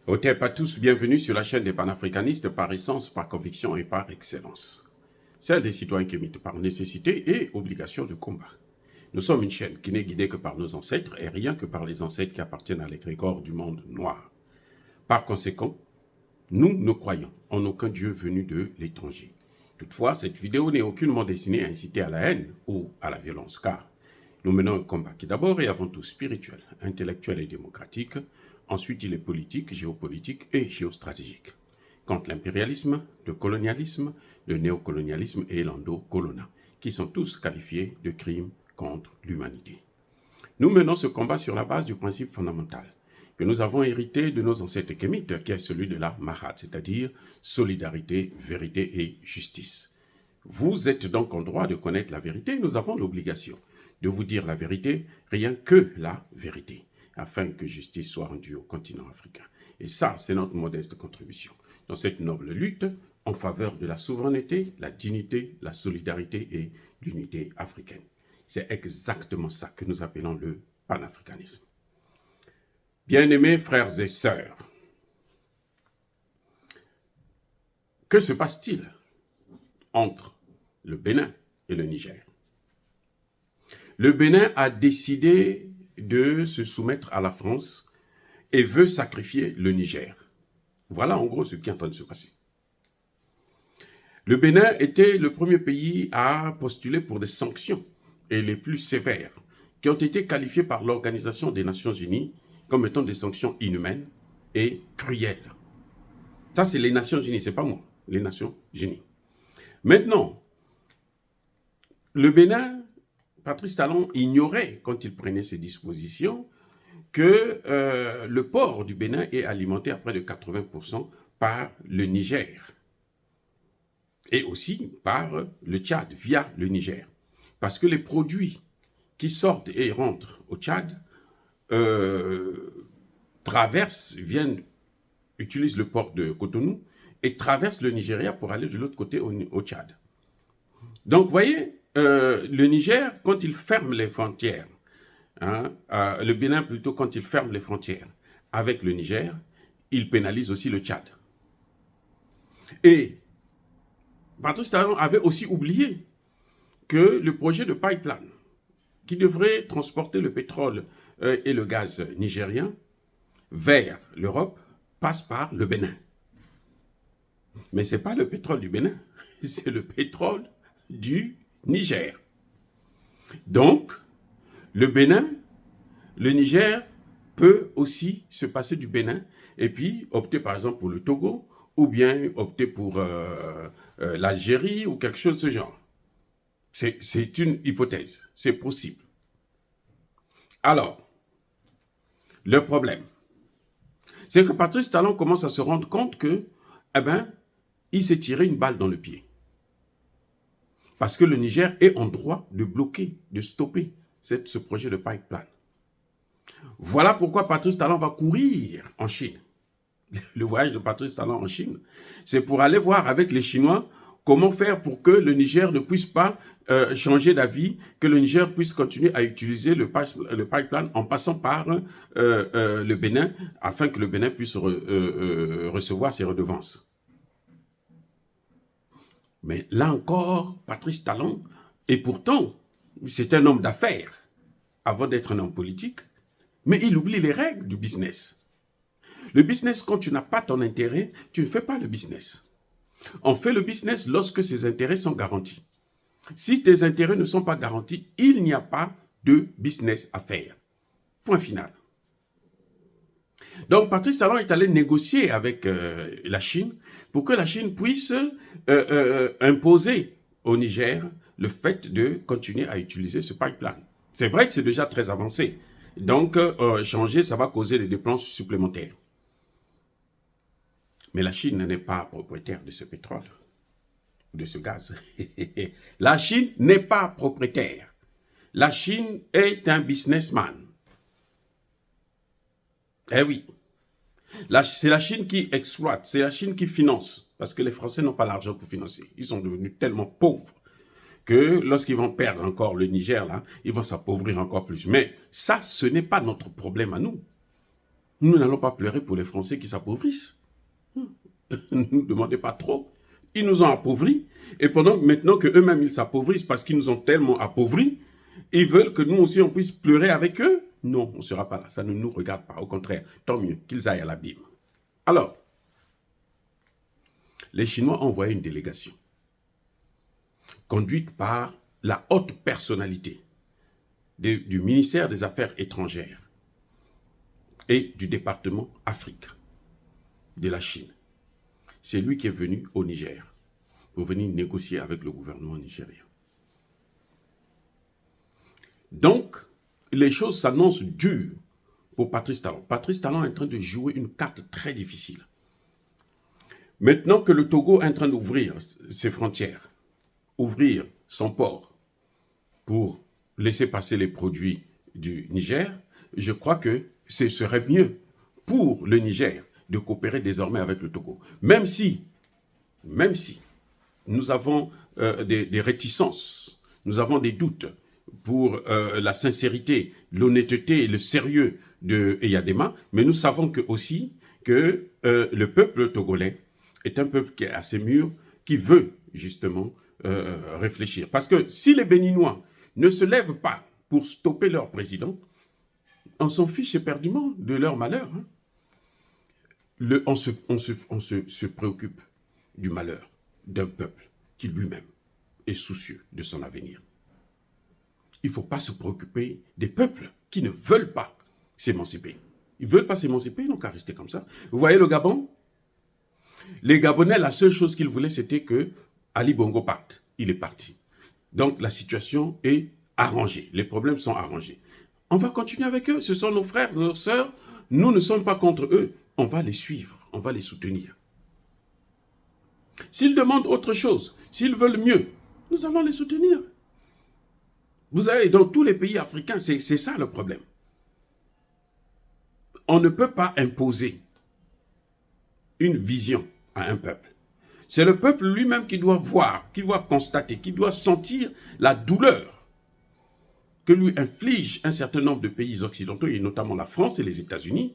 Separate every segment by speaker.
Speaker 1: Hôtel à tous, bienvenue sur la chaîne des panafricanistes par essence, par conviction et par excellence. Celle des citoyens qui imitent par nécessité et obligation de combat. Nous sommes une chaîne qui n'est guidée que par nos ancêtres et rien que par les ancêtres qui appartiennent à l'égrégore du monde noir. Par conséquent, nous ne croyons en aucun Dieu venu de l'étranger. Toutefois, cette vidéo n'est aucunement destinée à inciter à la haine ou à la violence, car nous menons un combat qui est d'abord et avant tout spirituel, intellectuel et démocratique. Ensuite, il est politique, géopolitique et géostratégique. Contre l'impérialisme, le colonialisme, le néocolonialisme et l'endocolonat, qui sont tous qualifiés de crimes contre l'humanité. Nous menons ce combat sur la base du principe fondamental que nous avons hérité de nos ancêtres kémites, qui est celui de la Mahat, c'est-à-dire solidarité, vérité et justice. Vous êtes donc en droit de connaître la vérité, nous avons l'obligation de vous dire la vérité, rien que la vérité, afin que justice soit rendue au continent africain. Et ça, c'est notre modeste contribution dans cette noble lutte en faveur de la souveraineté, la dignité, la solidarité et l'unité africaine. C'est exactement ça que nous appelons le panafricanisme. Bien-aimés frères et sœurs, que se passe-t-il entre le Bénin et le Niger? Le Bénin a décidé de se soumettre à la France et veut sacrifier le Niger. Voilà en gros ce qui est en train de se passer. Le Bénin était le premier pays à postuler pour des sanctions, et les plus sévères, qui ont été qualifiées par l'Organisation des Nations Unies comme étant des sanctions inhumaines et cruelles. Ça, c'est les Nations Unies, c'est pas moi, les Nations Unies. Maintenant, le Bénin, Patrice Talon ignorait, quand il prenait ses dispositions, que le port du Bénin est alimenté à près de 80% par le Niger et aussi par le Tchad, via le Niger. Parce que les produits qui sortent et rentrent au Tchad utilisent le port de Cotonou et traversent le Nigeria pour aller de l'autre côté au Tchad. Donc, vous voyez, le Niger, quand il ferme les frontières, le Bénin plutôt, quand il ferme les frontières avec le Niger, il pénalise aussi le Tchad. Et Patrice Talon avait aussi oublié que le projet de pipeline qui devrait transporter le pétrole et le gaz nigérien vers l'Europe passe par le Bénin. Mais ce n'est pas le pétrole du Bénin, c'est le pétrole du Niger. Donc, le Bénin, le Niger peut aussi se passer du Bénin et puis opter par exemple pour le Togo ou bien opter pour l'Algérie ou quelque chose de ce genre. C'est une hypothèse, c'est possible. Alors, le problème, c'est que Patrice Talon commence à se rendre compte que, il s'est tiré une balle dans le pied. Parce que le Niger est en droit de bloquer, de stopper ce projet de pipeline. Voilà pourquoi Patrice Talon va courir en Chine. Le voyage de Patrice Talon en Chine, c'est pour aller voir avec les Chinois comment faire pour que le Niger ne puisse pas changer d'avis, que le Niger puisse continuer à utiliser le pipeline en passant par le Bénin, afin que le Bénin puisse recevoir ses redevances. Mais là encore, Patrice Talon, et pourtant, c'est un homme d'affaires, avant d'être un homme politique, mais il oublie les règles du business. Le business, quand tu n'as pas ton intérêt, tu ne fais pas le business. On fait le business lorsque ses intérêts sont garantis. Si tes intérêts ne sont pas garantis, il n'y a pas de business à faire. Point final. Donc, Patrice Talon est allé négocier avec la Chine pour que la Chine puisse imposer au Niger le fait de continuer à utiliser ce pipeline. C'est vrai que c'est déjà très avancé. Donc, changer, ça va causer des dépenses supplémentaires. Mais la Chine n'est pas propriétaire de ce pétrole, de ce gaz. La Chine n'est pas propriétaire. La Chine est un businessman. Eh oui. C'est la Chine qui exploite, c'est la Chine qui finance. Parce que les Français n'ont pas l'argent pour financer. Ils sont devenus tellement pauvres que lorsqu'ils vont perdre encore le Niger, là, ils vont s'appauvrir encore plus. Mais ça, ce n'est pas notre problème à nous. Nous n'allons pas pleurer pour les Français qui s'appauvrissent. Ne nous demandez pas trop. Ils nous ont appauvris. Et pendant maintenant qu'eux-mêmes ils s'appauvrissent parce qu'ils nous ont tellement appauvris, ils veulent que nous aussi on puisse pleurer avec eux. Non, on ne sera pas là. Ça ne nous regarde pas. Au contraire, tant mieux qu'ils aillent à l'abîme. Alors, les Chinois ont envoyé une délégation conduite par la haute personnalité du ministère des Affaires étrangères et du département Afrique de la Chine. C'est lui qui est venu au Niger pour venir négocier avec le gouvernement nigérien. Donc, les choses s'annoncent dures pour Patrice Talon. Patrice Talon est en train de jouer une carte très difficile. Maintenant que le Togo est en train d'ouvrir ses frontières, ouvrir son port pour laisser passer les produits du Niger, je crois que ce serait mieux pour le Niger de coopérer désormais avec le Togo. Même si nous avons des réticences, nous avons des doutes pour la sincérité, l'honnêteté et le sérieux de Eyadema, mais nous savons aussi que le peuple togolais est un peuple qui est assez mûr, qui veut justement réfléchir. Parce que si les Béninois ne se lèvent pas pour stopper leur président, on s'en fiche éperdument de leur malheur. Hein. On se préoccupe du malheur d'un peuple qui lui-même est soucieux de son avenir. Il ne faut pas se préoccuper des peuples qui ne veulent pas s'émanciper. Ils ne veulent pas s'émanciper, ils n'ont qu'à rester comme ça. Vous voyez le Gabon? Les Gabonais, la seule chose qu'ils voulaient, c'était que Ali Bongo parte. Il est parti. Donc la situation est arrangée. Les problèmes sont arrangés. On va continuer avec eux. Ce sont nos frères, nos sœurs. Nous ne sommes pas contre eux. On va les suivre. On va les soutenir. S'ils demandent autre chose, s'ils veulent mieux, nous allons les soutenir. Vous savez, dans tous les pays africains, c'est ça le problème. On ne peut pas imposer une vision à un peuple. C'est le peuple lui-même qui doit voir, qui doit constater, qui doit sentir la douleur que lui inflige un certain nombre de pays occidentaux, et notamment la France et les États-Unis,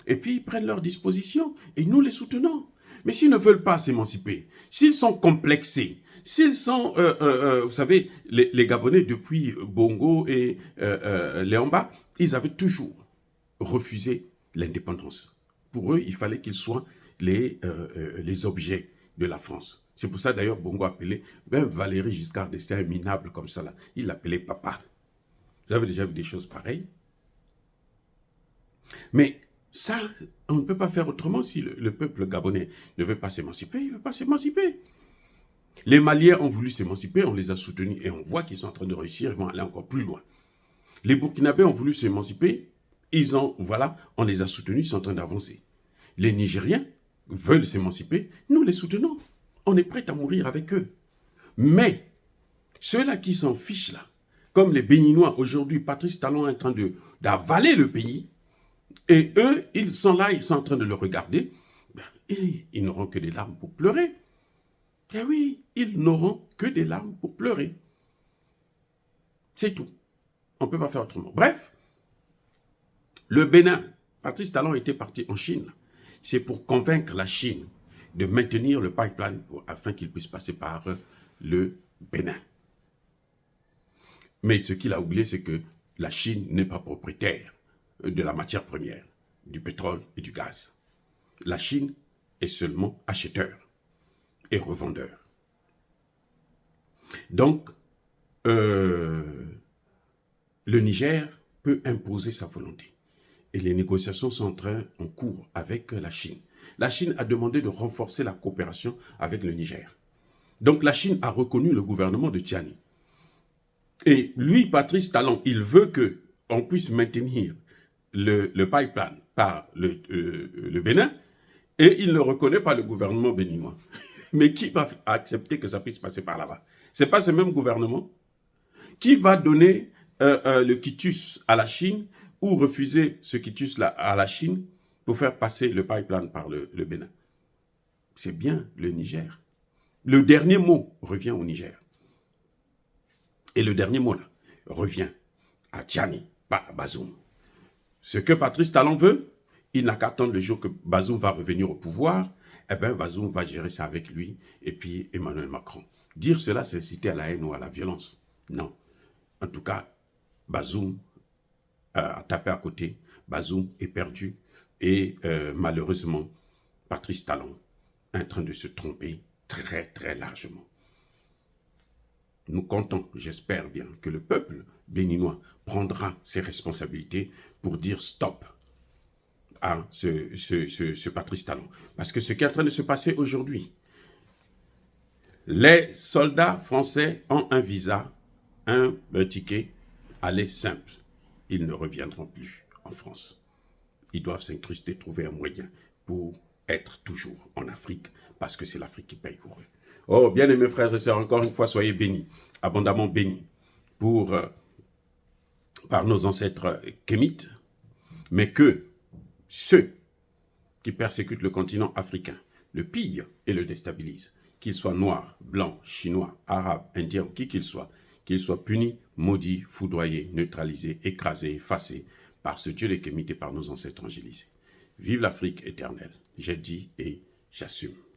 Speaker 1: et puis ils prennent leurs dispositions, et nous les soutenons. Mais s'ils ne veulent pas s'émanciper, s'ils sont complexés, s'ils sont, vous savez, les Gabonais depuis Bongo et Léamba, ils avaient toujours refusé l'indépendance. Pour eux, il fallait qu'ils soient les objets de la France. C'est pour ça d'ailleurs Bongo appelait, même Valéry Giscard d'Estaing, minable comme ça là, il l'appelait papa. Vous avez déjà vu des choses pareilles. Mais ça, on ne peut pas faire autrement si le peuple gabonais ne veut pas s'émanciper, il ne veut pas s'émanciper. Les Maliens ont voulu s'émanciper, on les a soutenus et on voit qu'ils sont en train de réussir, ils vont aller encore plus loin. Les Burkinabés ont voulu s'émanciper, voilà, on les a soutenus, ils sont en train d'avancer. Les Nigériens veulent s'émanciper, nous les soutenons. On est prêts à mourir avec eux. Mais ceux-là qui s'en fichent là, comme les Béninois aujourd'hui, Patrice Talon est en train d'avaler le pays, et eux, ils sont là, ils sont en train de le regarder, et ils n'auront que des larmes pour pleurer. Eh oui, ils n'auront que des larmes pour pleurer. C'est tout. On ne peut pas faire autrement. Bref, le Bénin, Patrice Talon était parti en Chine. C'est pour convaincre la Chine de maintenir le pipeline afin qu'il puisse passer par le Bénin. Mais ce qu'il a oublié, c'est que la Chine n'est pas propriétaire de la matière première, du pétrole et du gaz. La Chine est seulement acheteur et revendeur. Donc, le Niger peut imposer sa volonté. Et les négociations sont en cours avec la Chine. La Chine a demandé de renforcer la coopération avec le Niger. Donc la Chine a reconnu le gouvernement de Tiani. Et lui, Patrice Talon, il veut qu'on puisse maintenir le pipeline par le Bénin, et il ne reconnaît pas le gouvernement béninois. Mais qui va accepter que ça puisse passer par là-bas? Ce n'est pas ce même gouvernement qui va donner le quitus à la Chine ou refuser ce quitus-là à la Chine pour faire passer le pipeline par le Bénin. C'est bien le Niger. Le dernier mot revient au Niger. Et le dernier mot là revient à Tiani, pas à Bazoum. Ce que Patrice Talon veut, il n'a qu'à attendre le jour que Bazoum va revenir au pouvoir, eh bien Bazoum va gérer ça avec lui et puis Emmanuel Macron. Dire cela, c'est inciter à la haine ou à la violence. Non. En tout cas, Bazoum a tapé à côté, Bazoum est perdu et malheureusement, Patrice Talon est en train de se tromper très très largement. Nous comptons, j'espère bien, que le peuple béninois prendra ses responsabilités pour dire stop à ce Patrice Talon. Parce que ce qui est en train de se passer aujourd'hui, les soldats français ont un visa, un ticket, aller simple. Ils ne reviendront plus en France. Ils doivent s'incruster, trouver un moyen pour être toujours en Afrique, parce que c'est l'Afrique qui paye pour eux. Oh, bien aimés frères et sœurs, encore une fois, soyez bénis, abondamment bénis, par nos ancêtres kémites, mais que ceux qui persécutent le continent africain le pillent et le déstabilisent, qu'ils soient noirs, blancs, chinois, arabes, indiens, qui qu'ils soient punis, maudits, foudroyés, neutralisés, écrasés, effacés par ce Dieu des Kémites et par nos ancêtres angélisés. Vive l'Afrique éternelle, j'ai dit et j'assume.